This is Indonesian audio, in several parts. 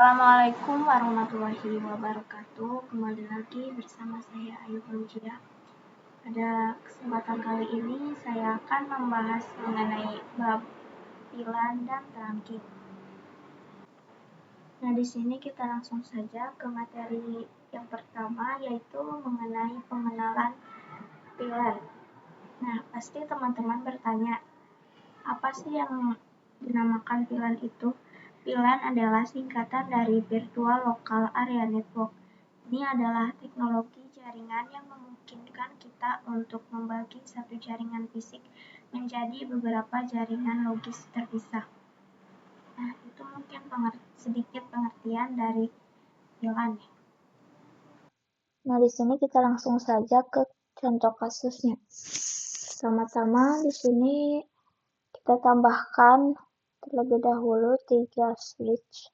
Assalamualaikum warahmatullahi wabarakatuh. Kembali lagi bersama saya Ayu Fauzia. Pada kesempatan kali ini saya akan membahas mengenai bab pilan dan terangkit. Nah, di sini kita langsung saja ke materi yang pertama, yaitu mengenai pengenalan pilan. Nah, pasti teman-teman bertanya, apa sih yang dinamakan pilan itu? Pilan adalah singkatan dari Virtual Local Area Network. Ini adalah teknologi jaringan yang memungkinkan kita untuk membagi satu jaringan fisik menjadi beberapa jaringan logis terpisah. Nah, itu mungkin sedikit pengertian dari pilan. Nah, di sini kita langsung saja ke contoh kasusnya. Sama-sama di sini kita tambahkan terlebih dahulu 3 switch.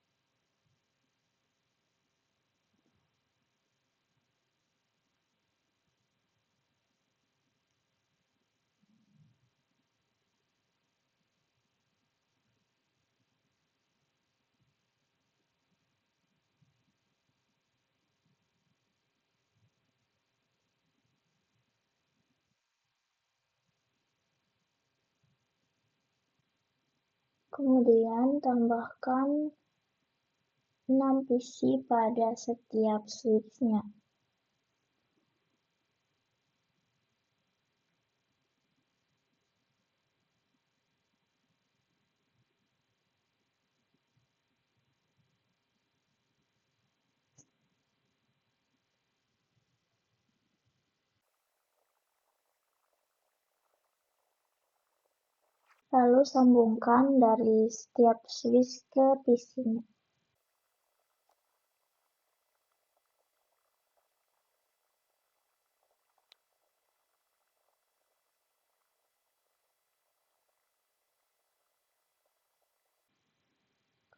Kemudian tambahkan 6 PC pada setiap switch-nya. Lalu sambungkan dari setiap switch ke PC-nya.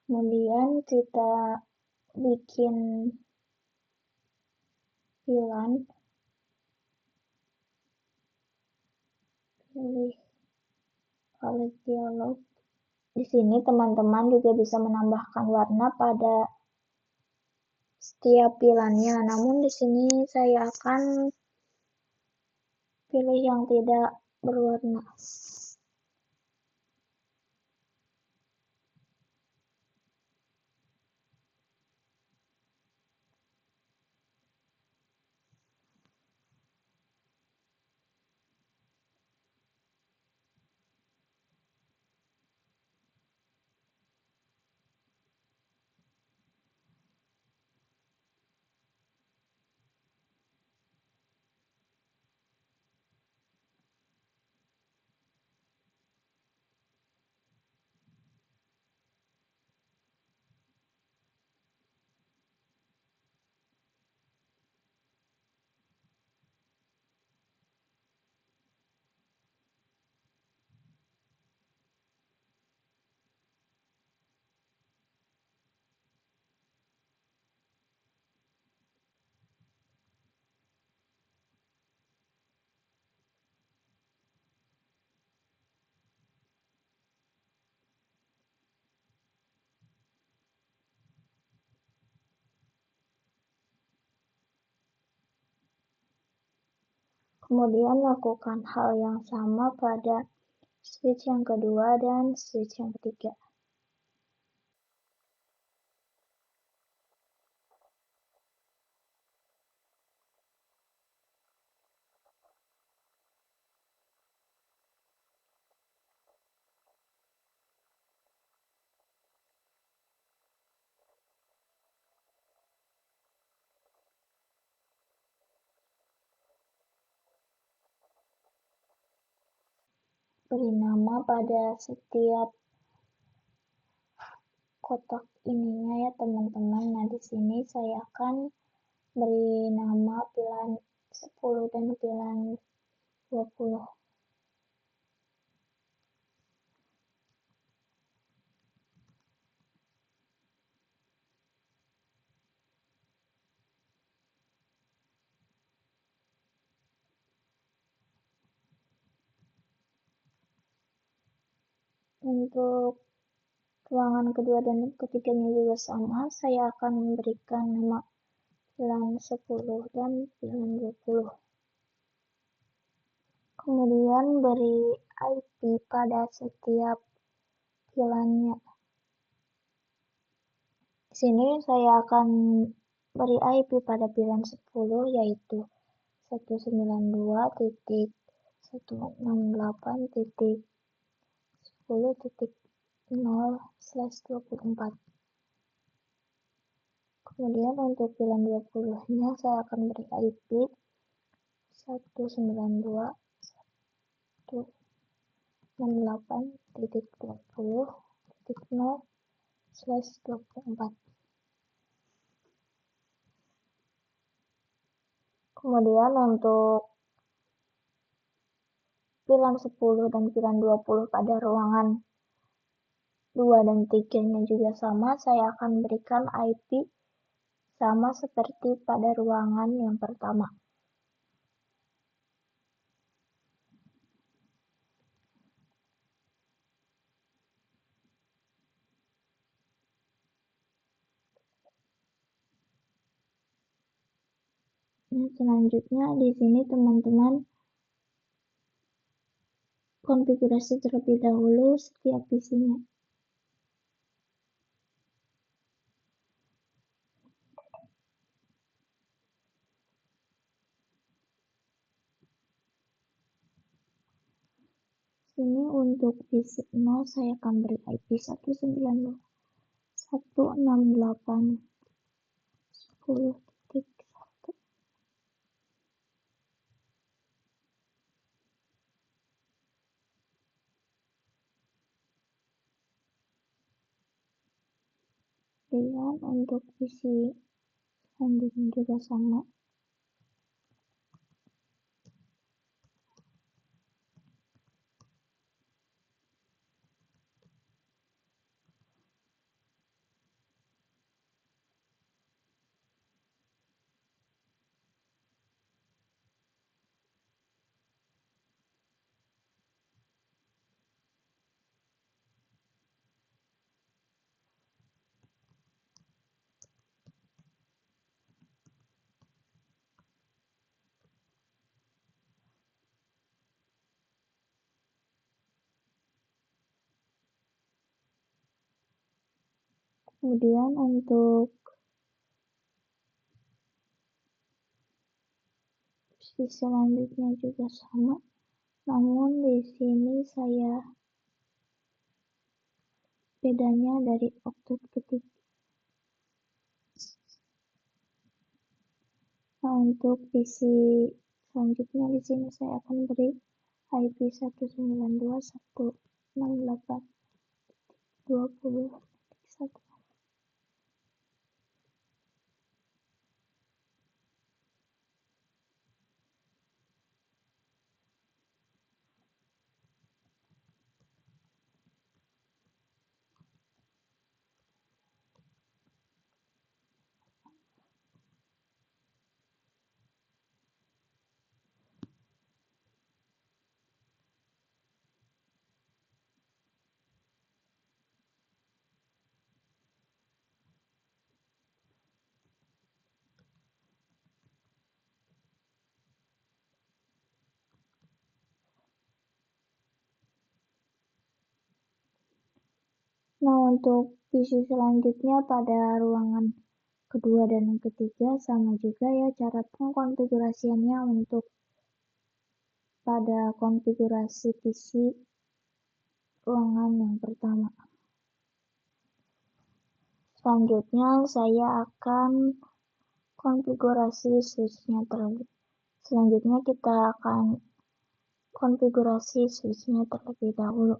Kemudian kita bikin pilan, pilih palet dialog. Di sini teman-teman juga bisa menambahkan warna pada setiap pilannya. Namun di sini saya akan pilih yang tidak berwarna. Kemudian lakukan hal yang sama pada switch yang kedua dan switch yang ketiga. Beri nama pada setiap kotak ininya ya teman-teman. Nah, di sini saya akan beri nama pilan 10 dan pilan 20. Untuk ruangan kedua dan ketiganya juga sama, saya akan memberikan nama pilihan 10 dan pilihan 20. Kemudian beri IP pada setiap pilihannya. Di sini saya akan beri IP pada pilihan 10 yaitu 192.168.10.0/24. Kemudian untuk pilihan 20-nya saya akan beri IP 192.168.20.0/24. Kemudian untuk pilihan 10 dan pilihan 20 pada ruangan 2 dan 3-nya juga sama, saya akan berikan IP sama seperti pada ruangan yang pertama. Nah, selanjutnya di sini teman-teman konfigurasi terlebih dahulu setiap PC-nya. Sini untuk PC 0 saya akan beri IP 192.168.10.1. Dan untuk PC selanjutnya juga sama. Kemudian untuk PC selanjutnya juga sama, namun di sini saya bedanya dari oktet ketiga. Nah, untuk PC selanjutnya di sini saya akan beri IP 192.168.20.1. Nah, untuk PC selanjutnya pada ruangan kedua dan ketiga sama juga ya cara pengkonfigurasiannya untuk pada konfigurasi PC ruangan yang pertama. Selanjutnya saya akan konfigurasi switch-nya terlebih. Selanjutnya kita akan konfigurasi switch-nya terlebih dahulu.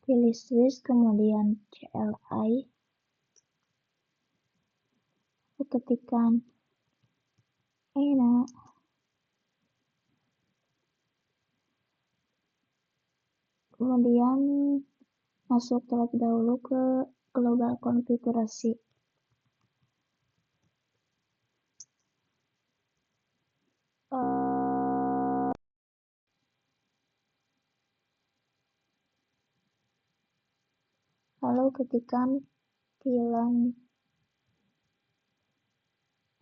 Pilih switch, kemudian CLI, ketikkan ENA, kemudian masuk terlebih dahulu ke global konfigurasi. ketikkan pilihan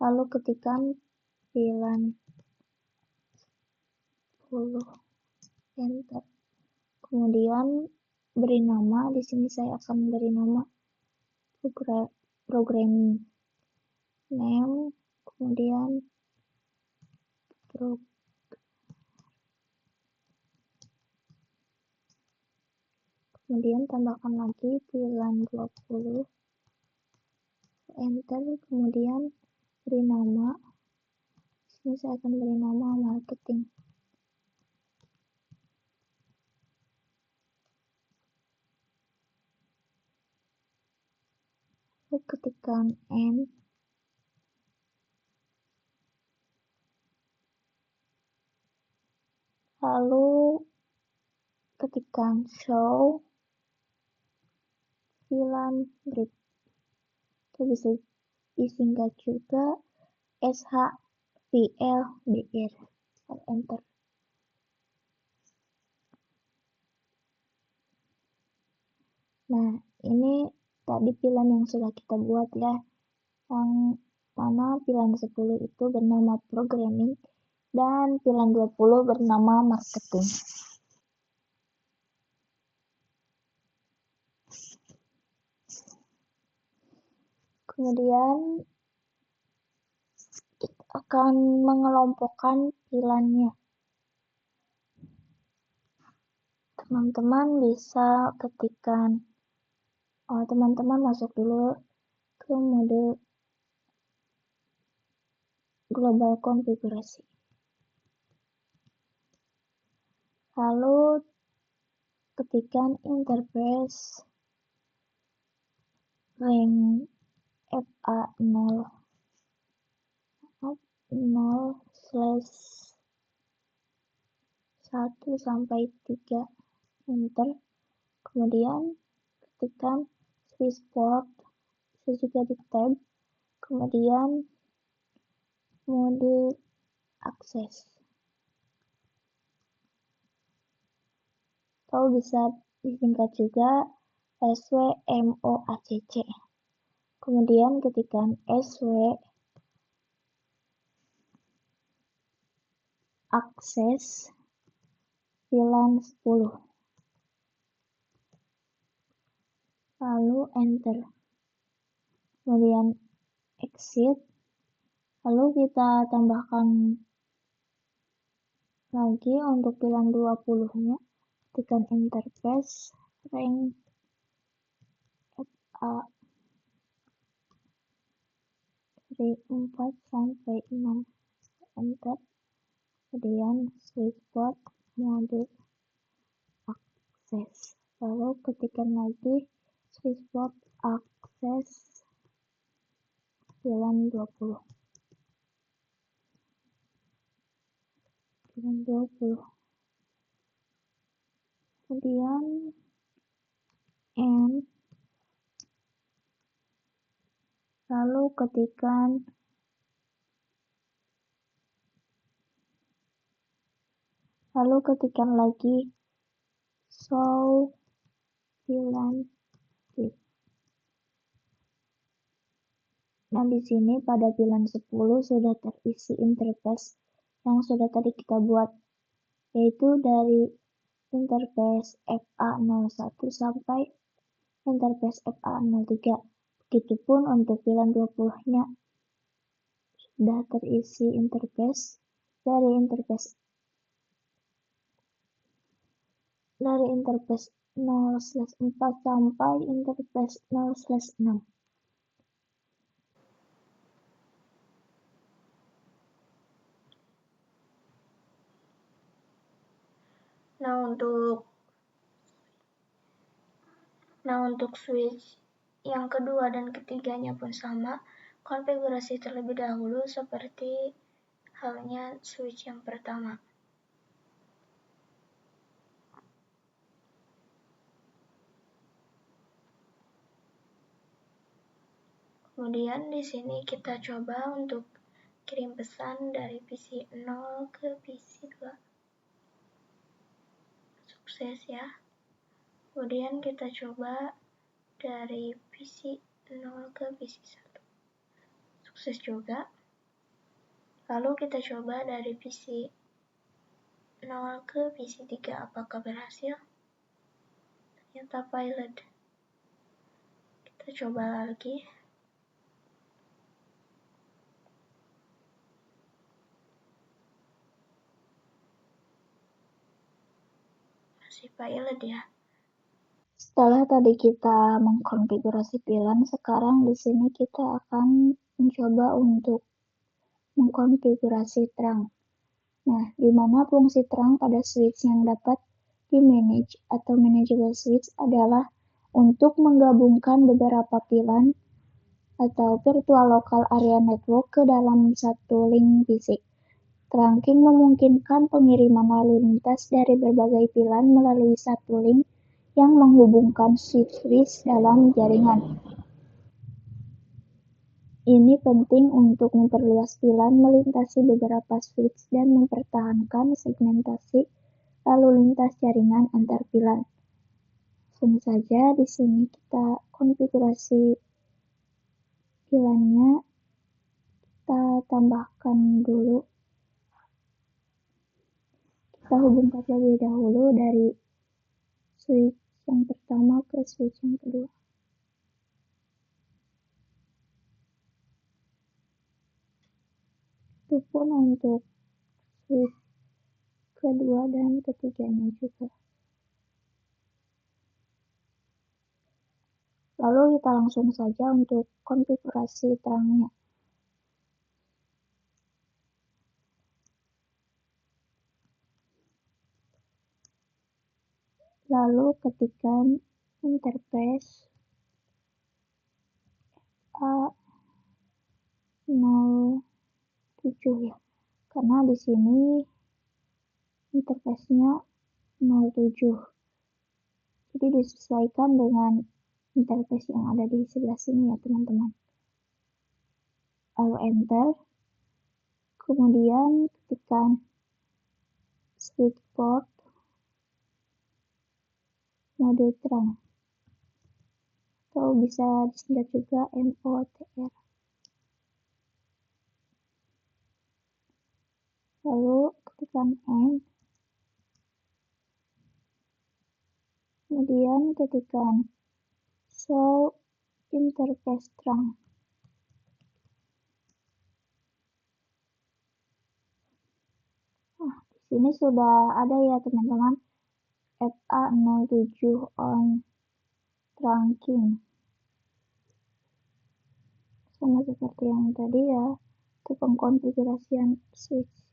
10, enter. Kemudian beri nama, di sini saya akan beri nama programming name, kemudian tambahkan lagi pilihan 20, enter. Kemudian beri nama, di sini saya akan beri nama marketing. Lalu ketikkan N, lalu ketikkan show pilihan grid, itu bisa disingkat juga SHVLBR, enter. Nah, ini tadi pilihan yang sudah kita buat ya, yang mana pilihan 10 itu bernama programming dan pilihan 20 bernama marketing. Kemudian kita akan mengelompokkan pilihannya. Teman-teman bisa ketikkan, teman-teman masuk dulu ke mode global konfigurasi. Lalu ketikkan interface rank FA0 0/1-3, enter. Kemudian ketikkan switchboard, bisa juga di tab, kemudian mode akses, atau bisa disingkat juga SWMOACC. Kemudian ketikkan SW akses pilihan 10, lalu enter. Kemudian exit, lalu kita tambahkan lagi untuk pilihan 20-nya, ketikkan interface rank FA dari 4-6, enter. Kemudian switchboard mode akses, lalu ketikkan lagi switchboard akses pilihan 20. Kemudian N, lalu ketikkan lagi show pilihan grid. Nah, di sini pada pilihan 10 sudah terisi interface yang sudah tadi kita buat, yaitu dari interface FA01 sampai interface FA03. Begitupun untuk pilihan 20-nya sudah terisi interface dari interface 0/4 sampai interface 0/6. Nah, untuk switch yang kedua dan ketiganya pun sama, konfigurasi terlebih dahulu seperti halnya switch yang pertama. Kemudian di sini kita coba untuk kirim pesan dari PC 0 ke PC 2. Sukses ya. Kemudian kita coba dari PC 0 ke PC 1. Sukses juga. Lalu kita coba dari PC 0 ke PC 3, apakah berhasil? Ternyata pilot. Kita coba lagi. Masih pilot ya. Setelah tadi kita mengkonfigurasi VLAN, sekarang di sini kita akan mencoba untuk mengkonfigurasi terang. Nah, di mana fungsi terang pada switch yang dapat di-manage atau manageable switch adalah untuk menggabungkan beberapa VLAN atau virtual local area network ke dalam satu link fisik. Trunking memungkinkan pengiriman lalu lintas dari berbagai VLAN melalui satu link yang menghubungkan switch-switch dalam jaringan. Ini penting untuk memperluas VLAN melintasi beberapa switch dan mempertahankan segmentasi lalu lintas jaringan antar VLAN. Langsung saja di sini kita konfigurasi VLAN-nya, kita tambahkan dulu. Kita hubungkan terlebih dahulu dari switch yang pertama ke switch yang kedua. Itu pun untuk switch kedua dan ketiganya juga. Lalu kita langsung saja untuk konfigurasi terangnya. Lalu ketikkan interface A07 ya, karena di sini interface-nya 07. Jadi disesuaikan dengan interface yang ada di sebelah sini ya teman-teman. Lalu enter, kemudian ketikkan switch port mode terang, atau bisa disingkat juga MOTR. Lalu ketikkan end, kemudian ketikkan show interface terang. Nah, di sini sudah ada ya teman-teman, FA07 on trunking. Sama seperti yang tadi ya, itu pengkonfigurasian switch.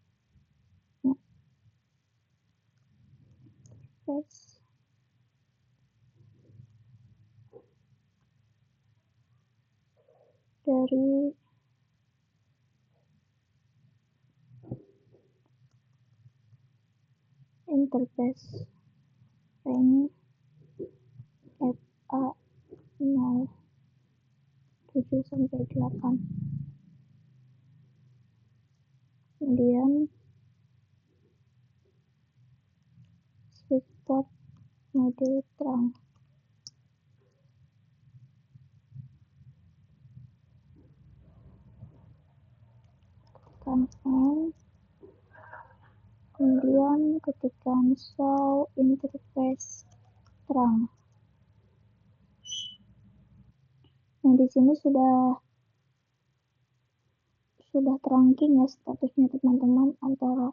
Dari interface range FA07 sampai 8. Kemudian switch port mode terang. Tekan end, kemudian ketikkan show interface terang. Nah, di sini sudah trunking ya statusnya teman-teman, antara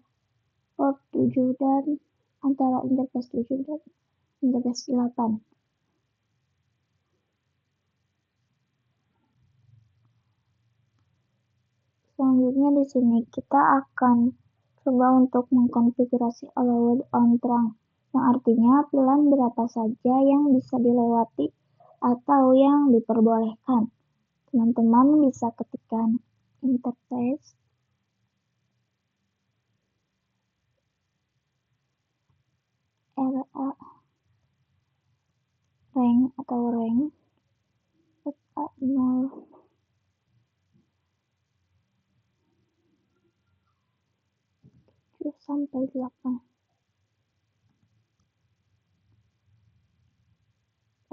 port 7 dan antara interface 7 dan interface 8. Selanjutnya di sini kita akan coba untuk mengkonfigurasi allowed on terang, yang artinya VLAN berapa saja yang bisa dilewati atau yang diperbolehkan. Teman-teman bisa ketikkan interface RA rank atau rank FA0 sampai 8.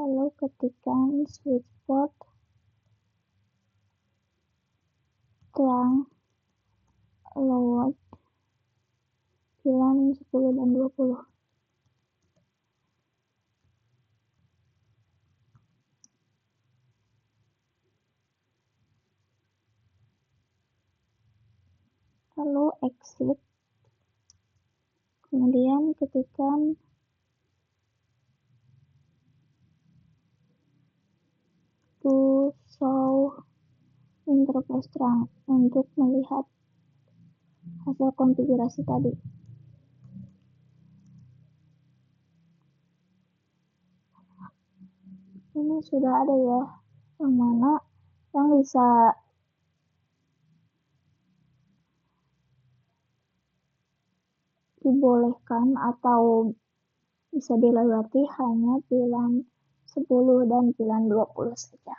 Lalu ketikkan switch port terang load pilihan 10 dan 20. Lalu exit, kemudian ketikkan to show interface terang untuk melihat hasil konfigurasi tadi. Ini sudah ada ya, yang mana yang bisa dibolehkan atau bisa dilewati hanya pilihan 10 dan pilihan 20 saja.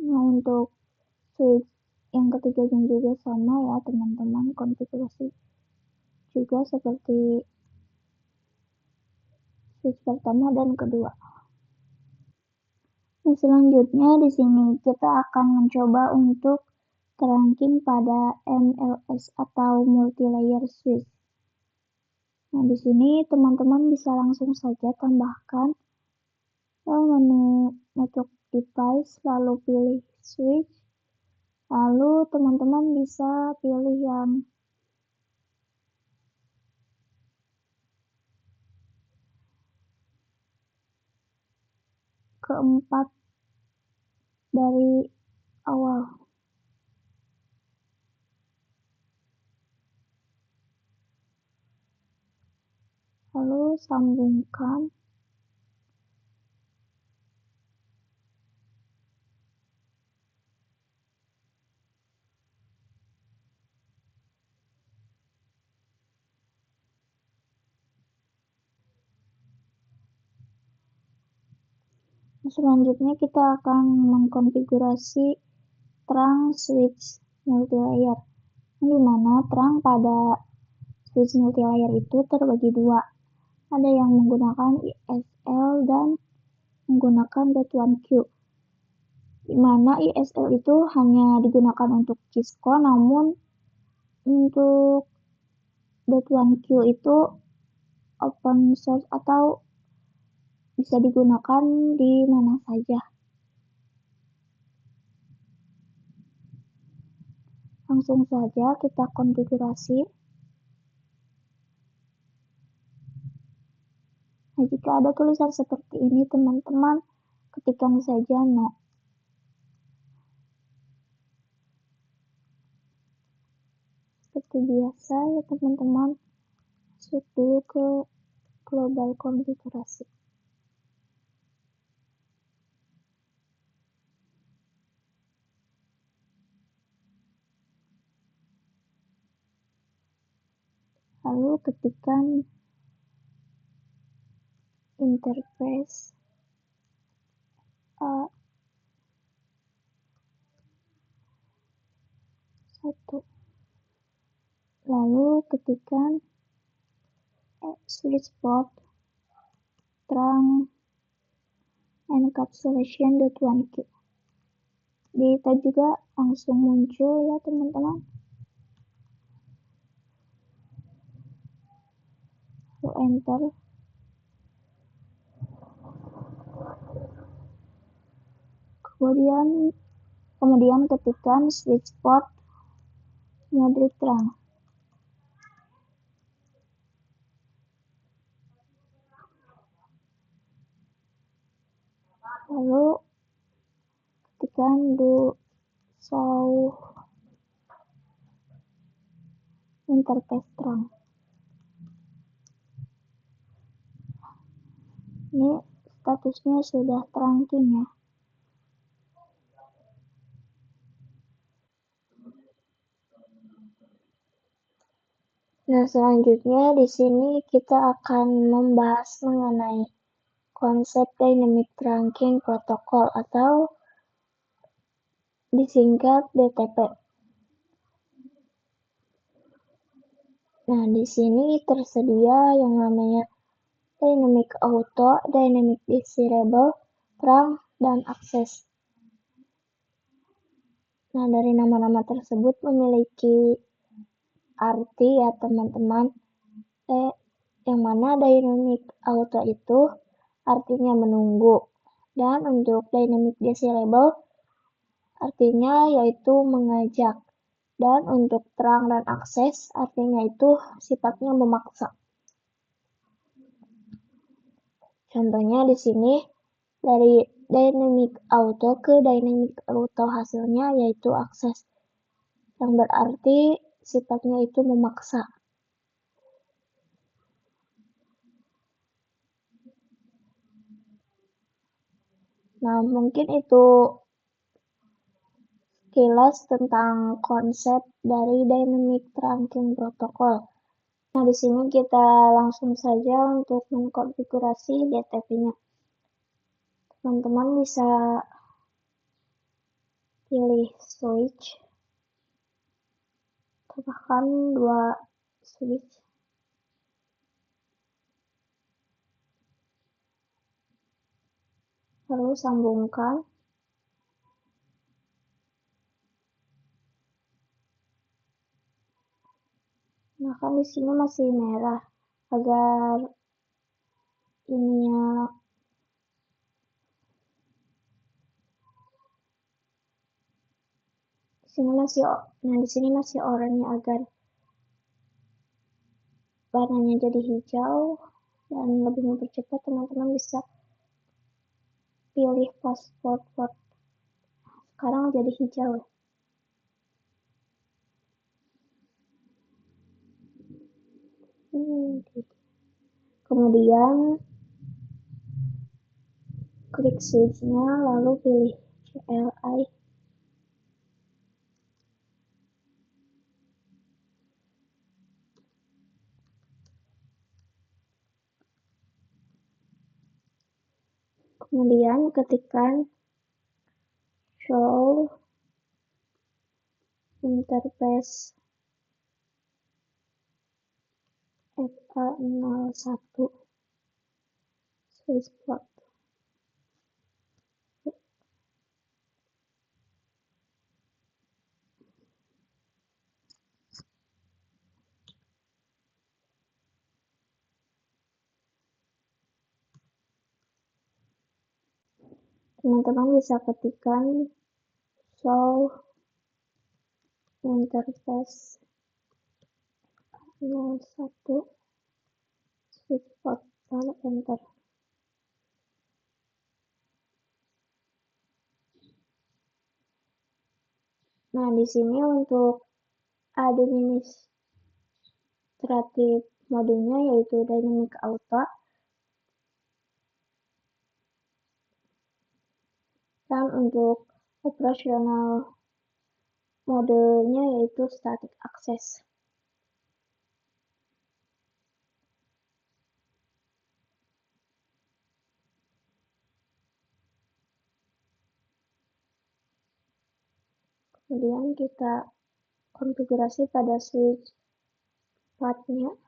Nah, untuk switch yang ketiganya juga sama ya teman-teman, konfigurasi juga seperti switch pertama dan kedua. Nah, selanjutnya di sini kita akan mencoba untuk trunking pada MLS atau multi-layer switch. Nah, di sini teman-teman bisa langsung saja tambahkan menu network device, lalu pilih switch, lalu teman-teman bisa pilih yang keempat dari awal. Lalu sambungkan. Selanjutnya kita akan mengkonfigurasi terang switch multi-layer, di mana terang pada switch multi-layer itu terbagi dua. Ada yang menggunakan ISL dan menggunakan .1Q, di mana ISL itu hanya digunakan untuk Cisco, namun untuk .1Q itu open source atau bisa digunakan di mana saja. Langsung saja kita konfigurasi. Nah, jika ada tulisan seperti ini, teman-teman ketikkan saja no. Seperti biasa ya teman-teman, masuk dulu ke global konfigurasi. Lalu ketikkan interface A1. Lalu ketikkan switch port terang encapsulation.1Q. Di tab juga langsung muncul ya teman-teman. enter. Kemudian ketikkan switch port mode terang. Lalu ketikkan do show interface terang. Ini statusnya sudah trunking ya. Nah, selanjutnya di sini kita akan membahas mengenai konsep Dynamic Trunking Protocol atau disingkat DTP. Nah, di sini tersedia yang namanya Dynamic Auto, Dynamic Desirable, Trunk, dan Access. Nah, dari nama-nama tersebut memiliki arti ya teman-teman. Yang mana Dynamic Auto itu artinya menunggu. Dan untuk Dynamic Desirable artinya yaitu mengajak. Dan untuk Trunk dan Access artinya itu sifatnya memaksa. Contohnya di sini dari Dynamic Auto ke Dynamic Auto hasilnya yaitu Access. Yang berarti sifatnya itu memaksa. Nah, mungkin itu sekilas tentang konsep dari Dynamic Trunking Protocol. Nah, di sini kita langsung saja untuk mengkonfigurasi DTP-nya. Teman-teman bisa pilih switch, tambahkan 2 switch. Lalu sambungkan. Nah, kan di sini masih merah. Agar ininya di sini masih oranye agar warnanya jadi hijau dan lebih mempercepat. Teman-teman bisa pilih fast forward. Sekarang jadi hijau. Kemudian klik switch-nya lalu pilih CLI. Kemudian ketikkan show interface FA01 switch port. Teman-teman bisa ketikkan show interface 01 switch port lalu enter. Nah, di sini untuk administratif modenya yaitu Dynamic Auto dan untuk operasional modenya yaitu Static Access. Kemudian kita konfigurasi pada switch partnya.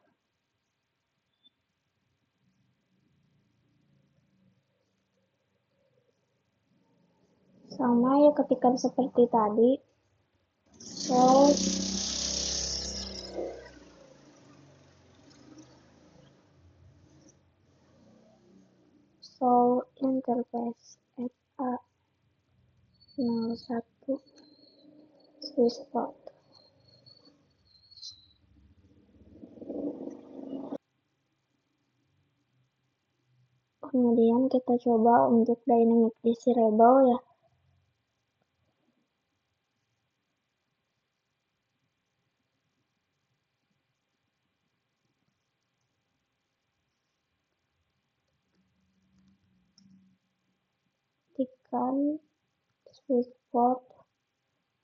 Sama ya, ketikkan seperti tadi. So, interface FA01 Swissport. Kemudian kita coba untuk dynamic desirable ya. Ketikkan Swissport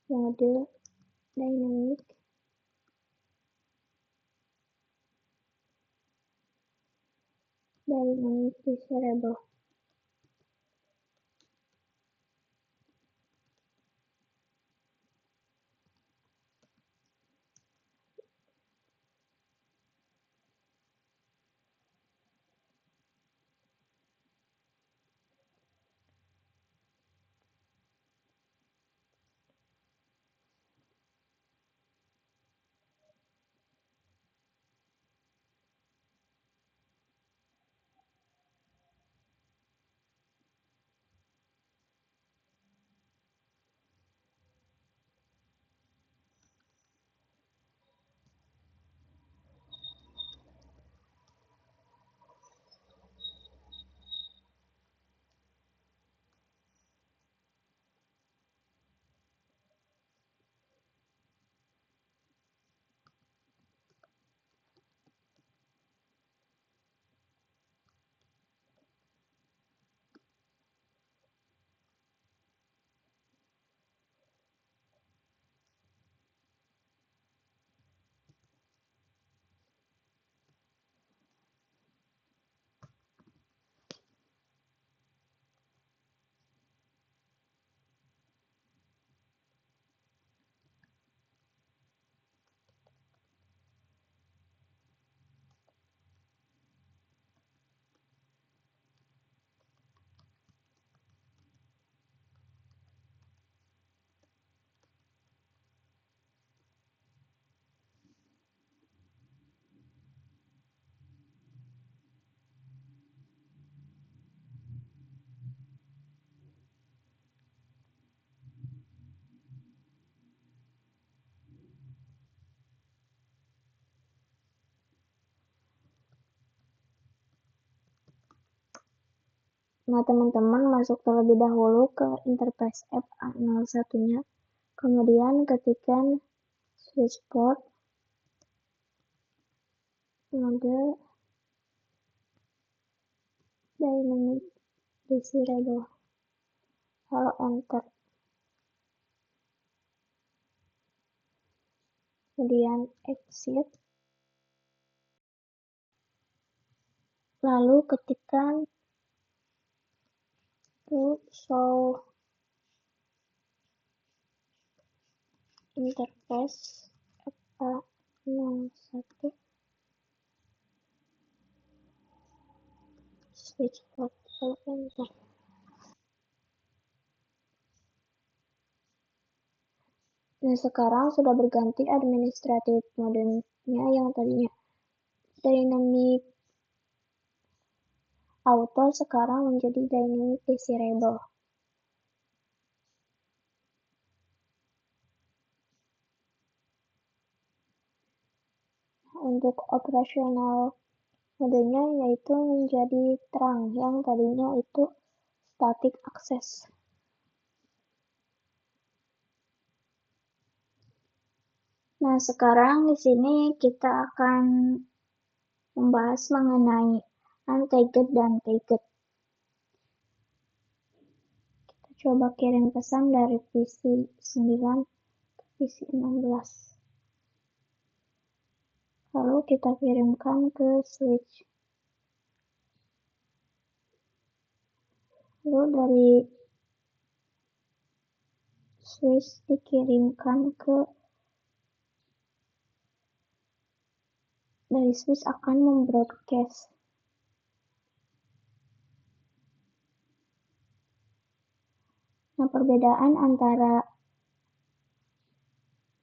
mode dynamic desirable. Nah, teman-teman masuk terlebih dahulu ke interface FA01-nya. Kemudian ketikkan Swissport mode dynamic desirable. Lalu enter. Kemudian exit. Lalu ketikkan to show interface FA01 Swissport. Lalu enter. Nah, sekarang sudah berganti administratif modenya yang tadinya dynamic auto sekarang menjadi dynamic desirable. Untuk operasional modenya yaitu menjadi terang yang tadinya itu static access. Nah, sekarang di sini kita akan membahas mengenai untagged dan tagged. Kita coba kirim pesan dari PC9 ke PC16. Lalu kita kirimkan ke switch. Lalu dari switch dikirimkan ke dari switch akan membroadcast. Nah, perbedaan antara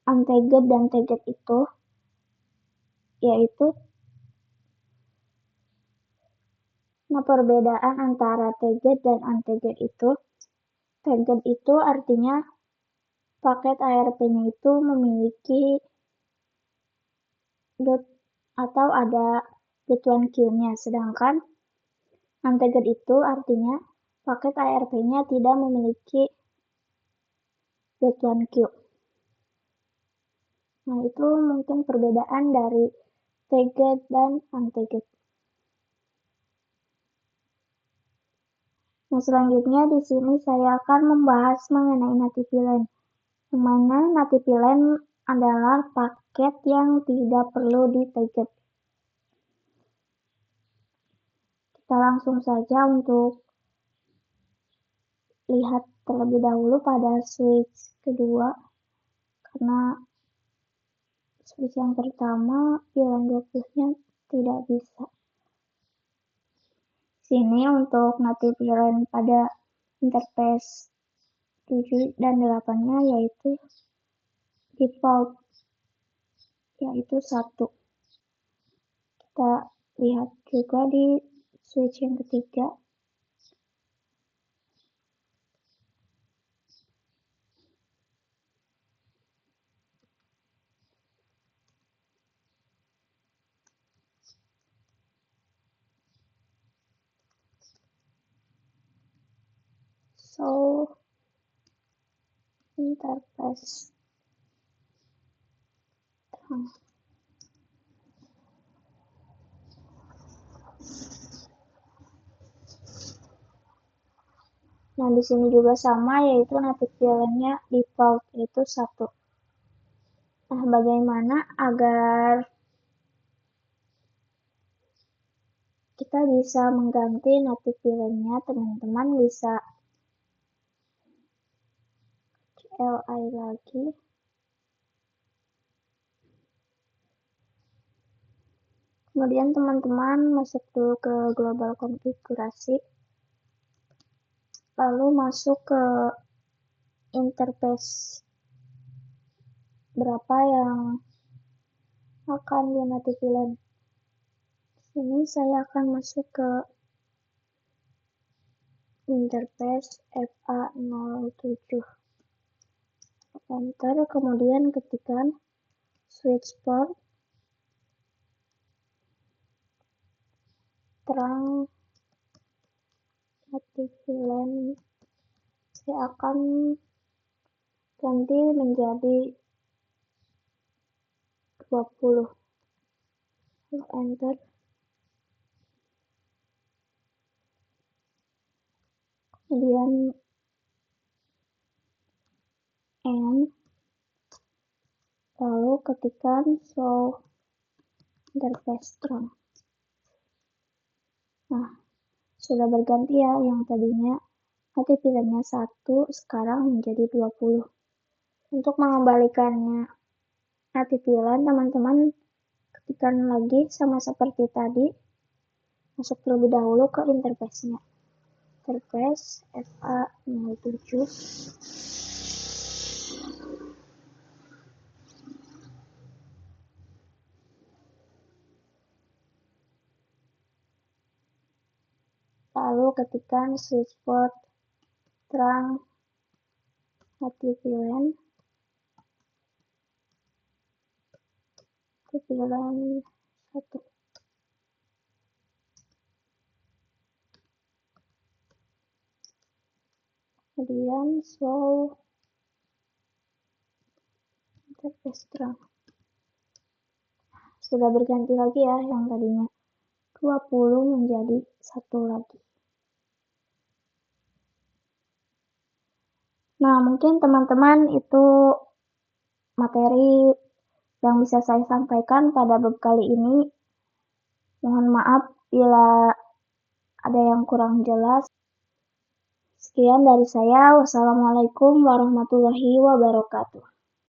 untagged dan tagged itu yaitu Nah, perbedaan antara tagged dan untagged itu, tagged itu artinya paket ARP-nya itu memiliki atau ada get1 queue-nya, sedangkan untagged itu artinya paket ARP-nya tidak memiliki get1 queue. Nah, itu mungkin perbedaan dari tagged dan untagged. Nah, selanjutnya di sini saya akan membahas mengenai NativelyLane. Yang mana NativelyLane adalah paket yang tidak perlu di-tagged. Kita langsung saja untuk lihat terlebih dahulu pada switch kedua, karena switch yang pertama pilihan 20-nya tidak bisa. Sini untuk NativelyLane pada interface 7 dan 8-nya yaitu default, yaitu 1. Kita lihat juga di switch yang ketiga. So, interface terang. Nah, di sini juga sama, yaitu NativelyLane-nya default, yaitu 1. Nah, bagaimana agar kita bisa mengganti NativelyLane-nya? Teman-teman bisa CLI lagi. Kemudian teman-teman masuk dulu ke global konfigurasi. Lalu masuk ke interface berapa yang akan di NativelyLane. Sini saya akan masuk ke interface FA07. Enter, kemudian ketikkan switch port terang NativelyLane. Saya akan ganti menjadi 20. Enter. Kemudian N, lalu ketikkan show interface terang. Nah, sudah berganti ya, yang tadinya NativelyLane-nya 1 sekarang menjadi 20. Untuk mengembalikannya NativelyLane, teman-teman ketikkan lagi sama seperti tadi, masuk terlebih dahulu ke interface-nya. Interface FA07. Lalu ketikkan switch port terang NativelyLane. NativelyLane 1. Kemudian show interface terang. Sudah berganti lagi ya, yang tadinya 20 menjadi 1 lagi. Nah, mungkin teman-teman itu materi yang bisa saya sampaikan pada bab kali ini. Mohon maaf bila ada yang kurang jelas. Sekian dari saya. Wassalamualaikum warahmatullahi wabarakatuh.